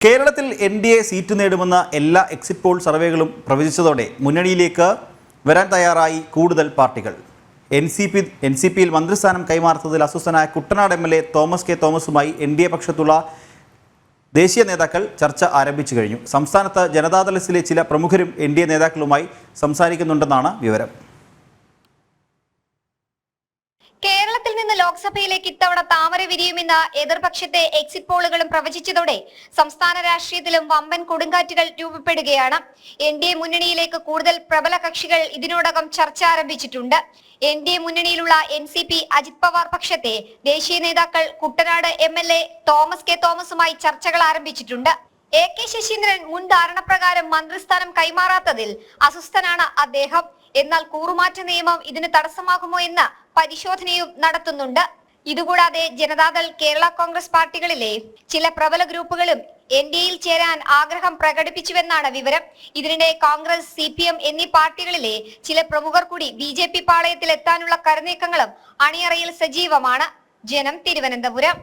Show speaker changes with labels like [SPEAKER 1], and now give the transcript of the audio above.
[SPEAKER 1] കേരളത്തിൽ NDA seat നേടുമെന്ന എല്ലാ exit poll സർവേകളും പ്രവചിച്ചതോടെ മുന്നണിയിലേക്ക് വരാൻ തയ്യാറായി കൂടുതൽ പാർട്ടികൾ. എൻ.സി.പിയിൽ മന്ത്രിസ്ഥാനം കൈമാറുന്നതിൽ അസ്വസ്ഥനായ കുട്ടനാട് എം.എൽ.എ തോമസ് കെ തോമസുമായി എൻ.ഡി.എ പക്ഷത്തുള്ള ദേശീയ നേതാക്കൾ ചർച്ച ആരംഭിച്ചു കഴിഞ്ഞു. സംസ്ഥാനത്ത് ജനതാദൾ എസിലെ ചില പ്രമുഖരും എൻ.ഡി.എ നേതാക്കളുമായി സംസാരിക്കുന്നുണ്ടെന്നാണ് വിവരം.
[SPEAKER 2] കേരളത്തിൽ നിന്ന് ലോക്സഭയിലേക്ക് ഇത്തവണ താമര വിരിയുമെന്ന് എതിർപക്ഷത്തെ എക്സിറ്റ് പോളുകളും പ്രവചിച്ചതോടെ സംസ്ഥാന രാഷ്ട്രീയത്തിലും വമ്പൻ കൊടുങ്കാറ്റുകൾ രൂപപ്പെടുകയാണ്. എൻ.ഡി.എ മുന്നണിയിലേക്ക് കൂടുതൽ പ്രബല കക്ഷികൾ ഇതിനോടകം ചർച്ച ആരംഭിച്ചിട്ടുണ്ട്. എൻ.ഡി.എ മുന്നണിയിലുള്ള എൻ.സി.പി അജിത് പവാർ പക്ഷത്തെ ദേശീയ നേതാക്കൾ കുട്ടനാട് എം.എൽ.എ തോമസ് കെ തോമസുമായി ചർച്ചകൾ ആരംഭിച്ചിട്ടുണ്ട്. എ.കെ. ശശീന്ദ്രൻ മുൻ ധാരണപ്രകാരം മന്ത്രിസ്ഥാനം കൈമാറാത്തതിൽ അസ്വസ്ഥനാണ് അദ്ദേഹം. എന്നാൽ കൂറുമാറ്റ നിയമം ഇതിന് തടസ്സമാകുമോ എന്ന പരിശോധനയും നടത്തുന്നുണ്ട്. ഇതുകൂടാതെ ജനതാദൾ, കേരള കോൺഗ്രസ് പാർട്ടികളിലെ ചില പ്രബല ഗ്രൂപ്പുകളും എൻ.ഡി.എയിൽ ചേരാൻ ആഗ്രഹം പ്രകടിപ്പിച്ചുവെന്നാണ് വിവരം. ഇതിനിടെ കോൺഗ്രസ്, CPM എന്നീ പാർട്ടികളിലെ ചില പ്രമുഖർ കൂടി BJP പാളയത്തിൽ എത്താനുള്ള കരുനീക്കങ്ങളും അണിയറയിൽ സജീവമാണ്. ജനം, തിരുവനന്തപുരം.